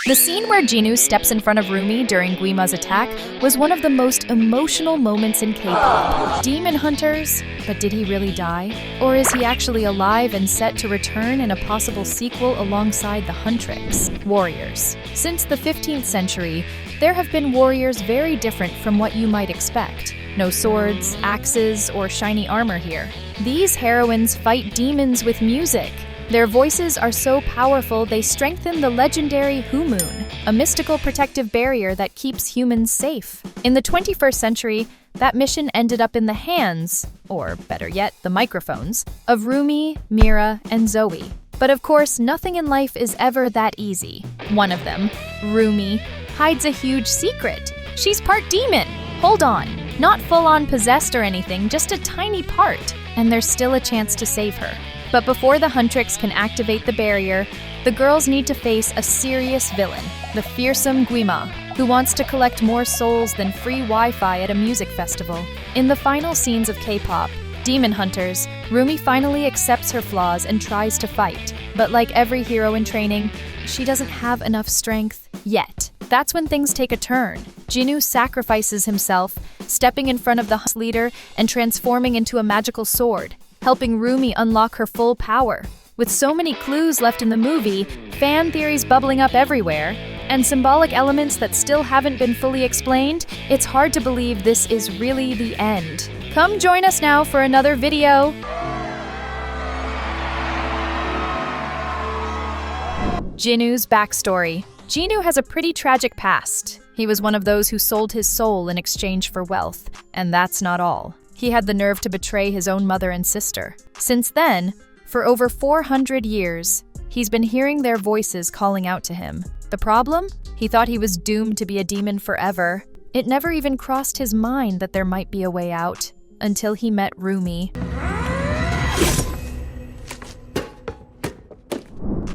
The scene where Jinu steps in front of Rumi during Gimma's attack was one of the most emotional moments in K-pop. Demon hunters, but did he really die? Or is he actually alive and set to return in a possible sequel alongside the Huntrix, warriors? Since the 15th century, there have been warriors very different from what you might expect. No swords, axes, or shiny armor here. These heroines fight demons with music. Their voices are so powerful they strengthen the legendary Humoon, a mystical protective barrier that keeps humans safe. In the 21st century, that mission ended up in the hands, or better yet, the microphones, of Rumi, Mira, and Zoe. But of course, nothing in life is ever that easy. One of them, Rumi, hides a huge secret. She's part demon. Hold on. Not full-on possessed or anything, just a tiny part. And there's still a chance to save her. But before the Huntrix can activate the barrier, the girls need to face a serious villain, the fearsome Gimma, who wants to collect more souls than free Wi-Fi at a music festival. In the final scenes of K-pop, Demon Hunters, Rumi finally accepts her flaws and tries to fight. But like every hero in training, she doesn't have enough strength yet. That's when things take a turn. Jinu sacrifices himself, stepping in front of the leader and transforming into a magical sword, helping Rumi unlock her full power. With so many clues left in the movie, fan theories bubbling up everywhere, and symbolic elements that still haven't been fully explained, it's hard to believe this is really the end. Come join us now for another video. Jinu's backstory. Jinu has a pretty tragic past. He was one of those who sold his soul in exchange for wealth, and that's not all. He had the nerve to betray his own mother and sister. Since then, for over 400 years, he's been hearing their voices calling out to him. The problem? He thought he was doomed to be a demon forever. It never even crossed his mind that there might be a way out, until he met Rumi.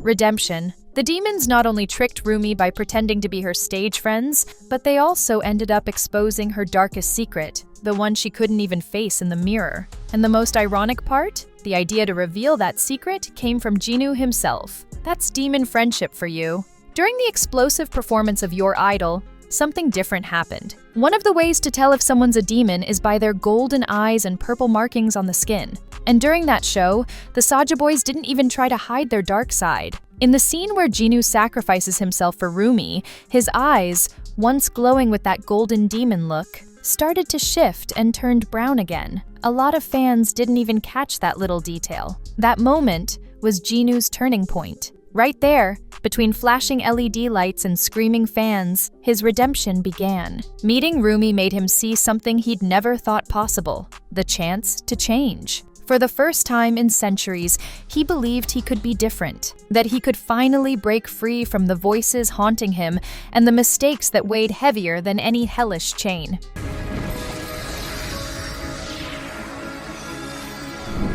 Redemption. The demons not only tricked Rumi by pretending to be her stage friends, but they also ended up exposing her darkest secret, the one she couldn't even face in the mirror. And the most ironic part? The idea to reveal that secret came from Jinu himself. That's demon friendship for you. During the explosive performance of Your Idol, something different happened. One of the ways to tell if someone's a demon is by their golden eyes and purple markings on the skin. And during that show, the Saja boys didn't even try to hide their dark side. In the scene where Jinu sacrifices himself for Rumi, his eyes, once glowing with that golden demon look, started to shift and turned brown again. A lot of fans didn't even catch that little detail. That moment was Jinu's turning point. Right there, between flashing LED lights and screaming fans, his redemption began. Meeting Rumi made him see something he'd never thought possible: the chance to change. For the first time in centuries, he believed he could be different, that he could finally break free from the voices haunting him and the mistakes that weighed heavier than any hellish chain.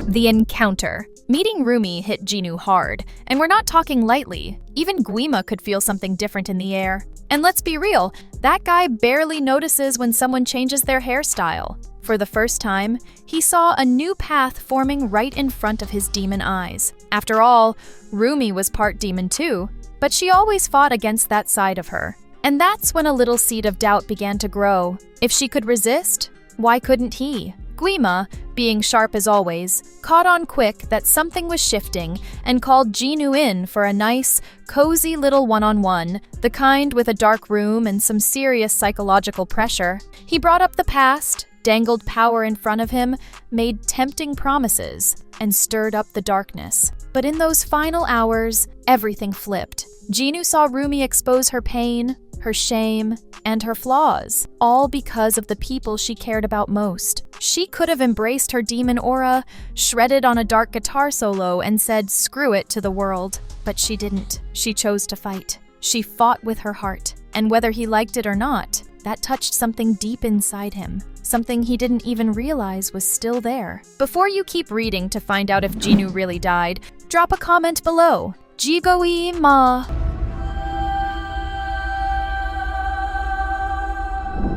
The encounter. Meeting Rumi hit Jinu hard, and we're not talking lightly. Even Gimma could feel something different in the air. And let's be real, that guy barely notices when someone changes their hairstyle. For the first time, he saw a new path forming right in front of his demon eyes. After all, Rumi was part demon too, but she always fought against that side of her. And that's when a little seed of doubt began to grow. If she could resist, why couldn't he? Gimma, being sharp as always, caught on quick that something was shifting and called Jinu in for a nice, cozy little one-on-one, the kind with a dark room and some serious psychological pressure. He brought up the past, dangled power in front of him, made tempting promises, and stirred up the darkness. But in those final hours, everything flipped. Jinu saw Rumi expose her pain, her shame, and her flaws, all because of the people she cared about most. She could have embraced her demon aura, shredded on a dark guitar solo, and said screw it to the world. But she didn't. She chose to fight. She fought with her heart. And whether he liked it or not, that touched something deep inside him. Something he didn't even realize was still there. Before you keep reading to find out if Jinu really died, drop a comment below. Jigoi-ma.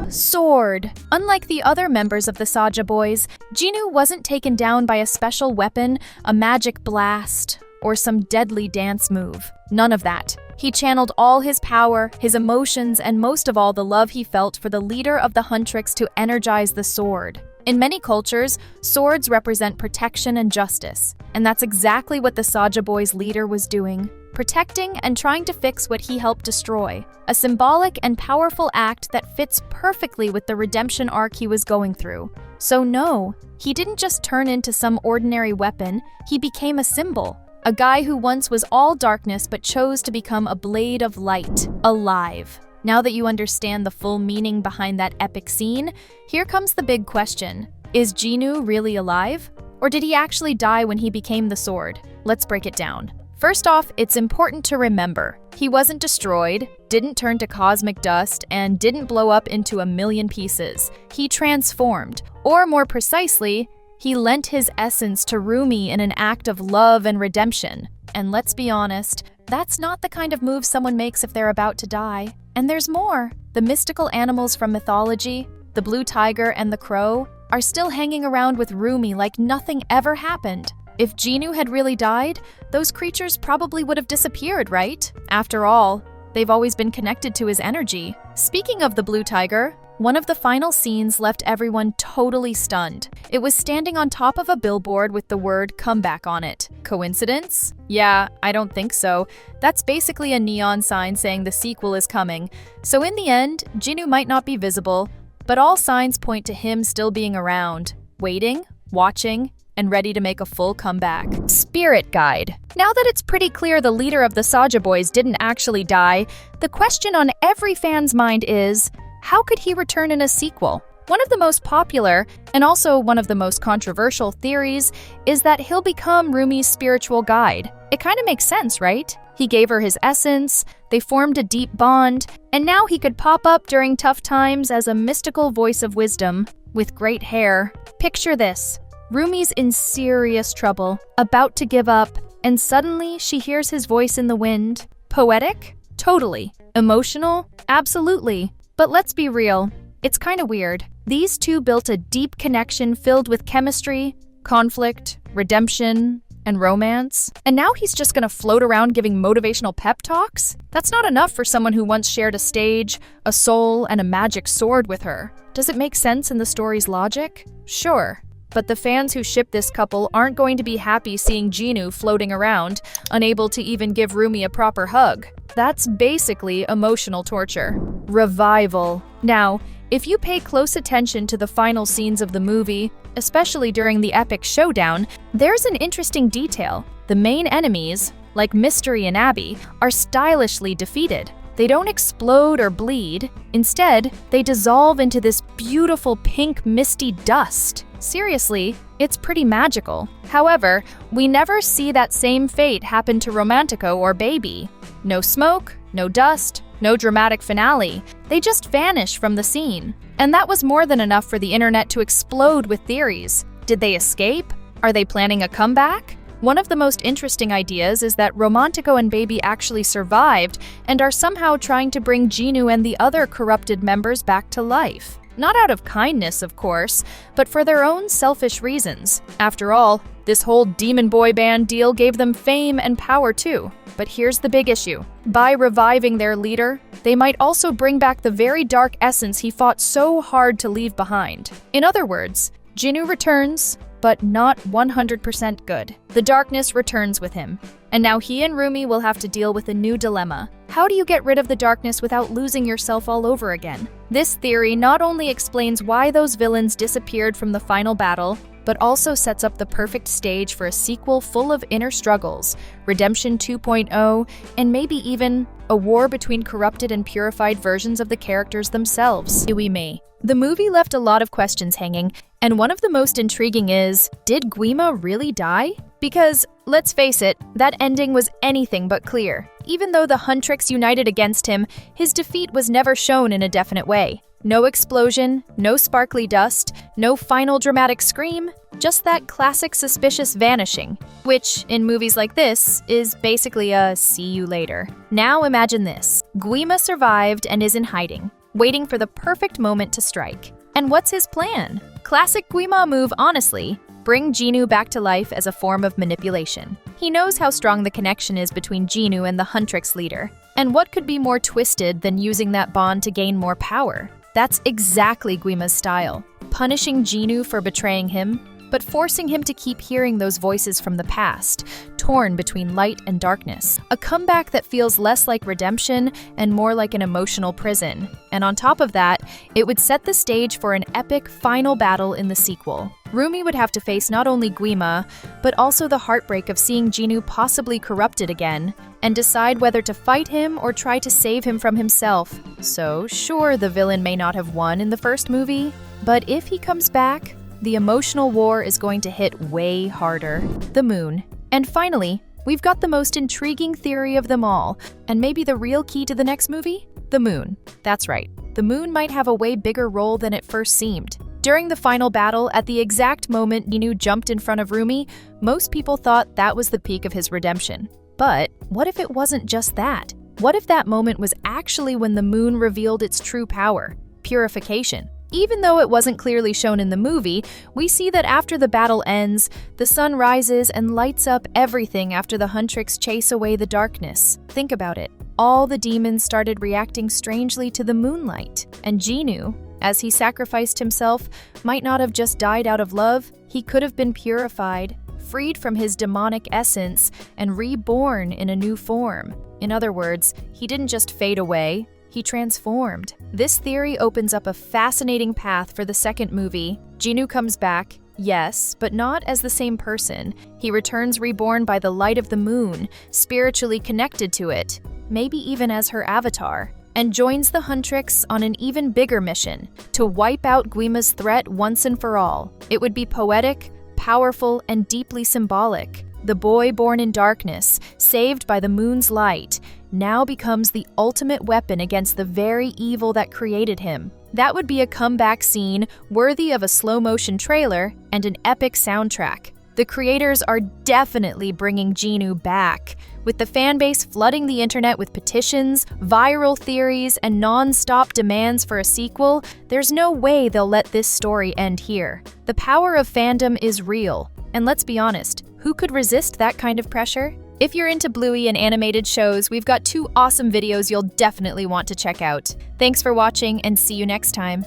Sword. Unlike the other members of the Saja boys, Jinu wasn't taken down by a special weapon, a magic blast, or some deadly dance move. None of that. He channeled all his power, his emotions, and most of all the love he felt for the leader of the Huntrix to energize the sword. In many cultures, swords represent protection and justice, and that's exactly what the Saja Boy's leader was doing. Protecting and trying to fix what he helped destroy, a symbolic and powerful act that fits perfectly with the redemption arc he was going through. So no, he didn't just turn into some ordinary weapon, he became a symbol. A guy who once was all darkness but chose to become a blade of light, alive. Now that you understand the full meaning behind that epic scene, here comes the big question. Is Jinu really alive? Or did he actually die when he became the sword? Let's break it down. First off, it's important to remember, he wasn't destroyed, didn't turn to cosmic dust, and didn't blow up into a million pieces. He transformed, or more precisely, he lent his essence to Rumi in an act of love and redemption. And let's be honest, that's not the kind of move someone makes if they're about to die. And there's more. The mystical animals from mythology, the blue tiger and the crow, are still hanging around with Rumi like nothing ever happened. If Jinu had really died, those creatures probably would have disappeared, right? After all, they've always been connected to his energy. Speaking of the blue tiger, one of the final scenes left everyone totally stunned. It was standing on top of a billboard with the word comeback on it. Coincidence? Yeah, I don't think so. That's basically a neon sign saying the sequel is coming. So in the end, Jinu might not be visible, but all signs point to him still being around, waiting, watching, and ready to make a full comeback. Spirit Guide. Now that it's pretty clear the leader of the Saja Boys didn't actually die, the question on every fan's mind is, how could he return in a sequel? One of the most popular, and also one of the most controversial theories, is that he'll become Rumi's spiritual guide. It kind of makes sense, right? He gave her his essence, they formed a deep bond, and now he could pop up during tough times as a mystical voice of wisdom, with great hair. Picture this. Rumi's in serious trouble, about to give up, and suddenly she hears his voice in the wind. Poetic? Totally. Emotional? Absolutely. But let's be real, it's kinda weird. These two built a deep connection filled with chemistry, conflict, redemption, and romance. And now he's just gonna float around giving motivational pep talks? That's not enough for someone who once shared a stage, a soul, and a magic sword with her. Does it make sense in the story's logic? Sure. But the fans who ship this couple aren't going to be happy seeing Jinu floating around, unable to even give Rumi a proper hug. That's basically emotional torture. Revival. Now, if you pay close attention to the final scenes of the movie, especially during the epic showdown, there's an interesting detail. The main enemies, like Mystery and Abby, are stylishly defeated. They don't explode or bleed. Instead, they dissolve into this beautiful pink misty dust. Seriously, it's pretty magical. However, we never see that same fate happen to Romantico or Baby. No smoke, no dust, no dramatic finale. They just vanish from the scene. And that was more than enough for the internet to explode with theories. Did they escape? Are they planning a comeback? One of the most interesting ideas is that Romantico and Baby actually survived and are somehow trying to bring Jinu and the other corrupted members back to life. Not out of kindness, of course, but for their own selfish reasons. After all, this whole demon boy band deal gave them fame and power too. But here's the big issue. By reviving their leader, they might also bring back the very dark essence he fought so hard to leave behind. In other words, Jinu returns, but not 100% good. The darkness returns with him. And now he and Rumi will have to deal with a new dilemma. How do you get rid of the darkness without losing yourself all over again? This theory not only explains why those villains disappeared from the final battle, but also sets up the perfect stage for a sequel full of inner struggles, Redemption 2.0, and maybe even a war between corrupted and purified versions of the characters themselves. The movie left a lot of questions hanging, and one of the most intriguing is, did Gimma really die? Because, let's face it, that ending was anything but clear. Even though the Huntrix united against him, his defeat was never shown in a definite way. No explosion, no sparkly dust, no final dramatic scream, just that classic suspicious vanishing, which, in movies like this, is basically a see you later. Now imagine this. Gimma survived and is in hiding, waiting for the perfect moment to strike. And what's his plan? Classic Gimma move, honestly. Bring Jinu back to life as a form of manipulation. He knows how strong the connection is between Jinu and the Huntrix leader. And what could be more twisted than using that bond to gain more power? That's exactly Gimma's style, punishing Jinu for betraying him, but forcing him to keep hearing those voices from the past, torn between light and darkness. A comeback that feels less like redemption and more like an emotional prison. And on top of that, it would set the stage for an epic final battle in the sequel. Rumi would have to face not only Gimma, but also the heartbreak of seeing Jinu possibly corrupted again, and decide whether to fight him or try to save him from himself. So, sure, the villain may not have won in the first movie, but if he comes back, the emotional war is going to hit way harder. The moon. And finally, we've got the most intriguing theory of them all, and maybe the real key to the next movie? The moon. That's right. The moon might have a way bigger role than it first seemed. During the final battle, at the exact moment Jinu jumped in front of Rumi, most people thought that was the peak of his redemption. But what if it wasn't just that? What if that moment was actually when the moon revealed its true power? Purification. Even though it wasn't clearly shown in the movie, we see that after the battle ends, the sun rises and lights up everything after the Huntrix chase away the darkness. Think about it. All the demons started reacting strangely to the moonlight. And Jinu, as he sacrificed himself, might not have just died out of love, he could have been purified, freed from his demonic essence, and reborn in a new form. In other words, he didn't just fade away, he transformed. This theory opens up a fascinating path for the second movie. Jinu comes back, yes, but not as the same person. He returns reborn by the light of the moon, spiritually connected to it, maybe even as her avatar, and joins the Huntrix on an even bigger mission, to wipe out Gimma's threat once and for all. It would be poetic, powerful, and deeply symbolic. The boy born in darkness, saved by the moon's light, now becomes the ultimate weapon against the very evil that created him. That would be a comeback scene worthy of a slow-motion trailer and an epic soundtrack. The creators are definitely bringing Jinu back, with the fanbase flooding the internet with petitions, viral theories, and non-stop demands for a sequel. There's no way they'll let this story end here. The power of fandom is real, and let's be honest, who could resist that kind of pressure? If you're into Bluey and animated shows, we've got 2 awesome videos you'll definitely want to check out. Thanks for watching, and see you next time.